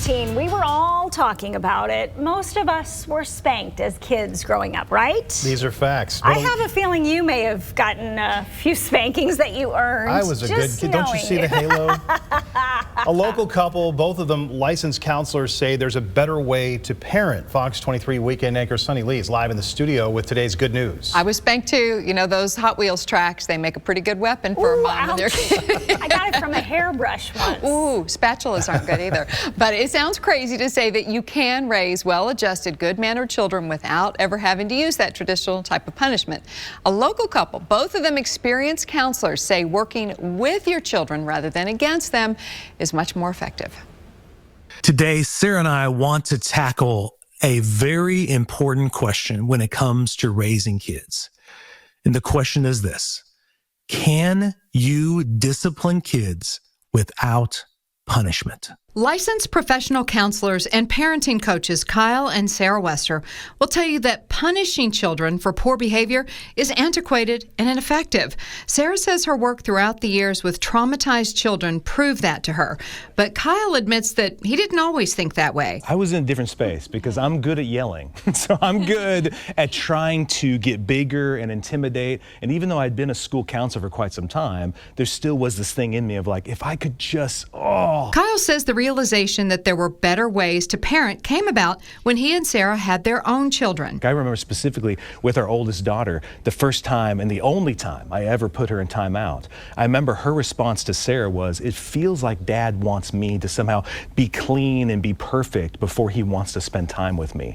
routine. We were all talking about it. Most of us were spanked as kids growing up, right? These are facts. I have a feeling you may have gotten a few spankings that you earned. I was a good kid. Don't you see the halo? A local couple, both of them licensed counselors, say there's a better way to parent. Fox 23 weekend anchor Sunny Lee is live in the studio with today's good news. I was spanked too. You know, those Hot Wheels tracks, they make a pretty good weapon for a mom and their kids. I got it from a hairbrush once. Ooh, spatulas aren't good either. But it sounds crazy to say that you can raise well-adjusted, good-mannered children without ever having to use that traditional type of punishment. A local couple, both of them experienced counselors, say working with your children rather than against them is much more effective. Today, Sarah and I want to tackle a very important question when it comes to raising kids. And the question is this: can you discipline kids without punishment? Licensed professional counselors and parenting coaches Kyle and Sarah Wester will tell you that punishing children for poor behavior is antiquated and ineffective. Sarah says her work throughout the years with traumatized children proved that to her. But Kyle admits that he didn't always think that way. I was in a different space because I'm good at yelling. So I'm good at trying to get bigger and intimidate. And even though I'd been a school counselor for quite some time, there still was this thing in me of like, if I could just, Kyle says the realization that there were better ways to parent came about when he and Sarah had their own children. I remember specifically with our oldest daughter, the first time and the only time I ever put her in timeout. I remember her response to Sarah was, it feels like Dad wants me to somehow be clean and be perfect before he wants to spend time with me.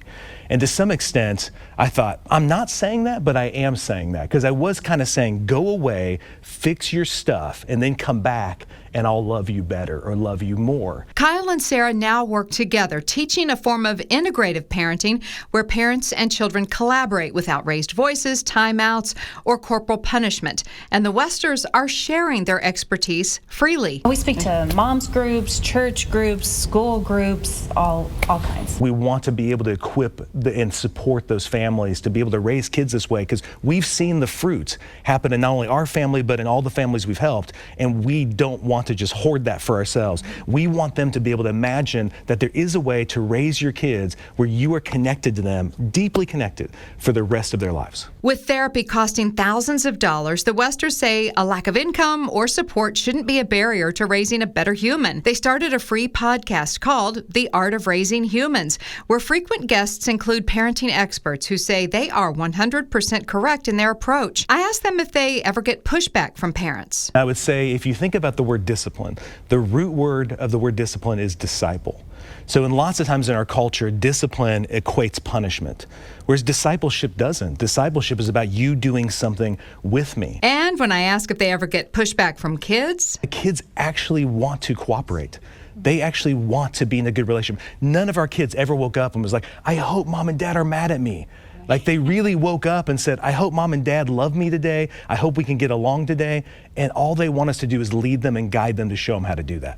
And to some extent, I thought, I'm not saying that, but I am saying that, because I was kind of saying, go away, fix your stuff, and then come back and I'll love you better or love you more. Kyle and Sarah now work together, teaching a form of integrative parenting where parents and children collaborate without raised voices, timeouts, or corporal punishment. And the Westers are sharing their expertise freely. We speak to moms groups, church groups, school groups, all kinds. We want to be able to equip and support those families to be able to raise kids this way, because we've seen the fruits happen in not only our family, but in all the families we've helped, and we don't want to just hoard that for ourselves. We want them to be able to imagine that there is a way to raise your kids where you are connected to them, deeply connected, for the rest of their lives. With therapy costing thousands of dollars, the Westers say a lack of income or support shouldn't be a barrier to raising a better human. They started a free podcast called The Art of Raising Humans, where frequent guests include parenting experts who say they are 100% correct in their approach. I asked them if they ever get pushback from parents. I would say if you think about the word discipline, the root word of the word discipline is disciple. So in lots of times in our culture, discipline equates punishment, whereas discipleship doesn't. Discipleship is about you doing something with me. And when I ask if they ever get pushback from kids, the kids actually want to cooperate. They actually want to be in a good relationship. None of our kids ever woke up and was like, I hope Mom and Dad are mad at me. Like, they really woke up and said, I hope Mom and Dad love me today. I hope we can get along today. And all they want us to do is lead them and guide them to show them how to do that.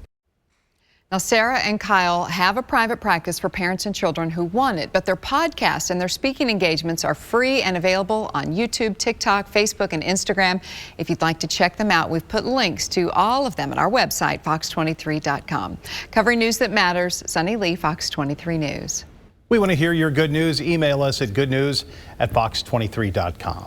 Now, Sarah and Kyle have a private practice for parents and children who want it, but their podcasts and their speaking engagements are free and available on YouTube, TikTok, Facebook, and Instagram. If you'd like to check them out, we've put links to all of them at our website, fox23.com. Covering news that matters, Sunny Lee, Fox 23 News. We want to hear your good news. Email us at goodnews@fox23.com.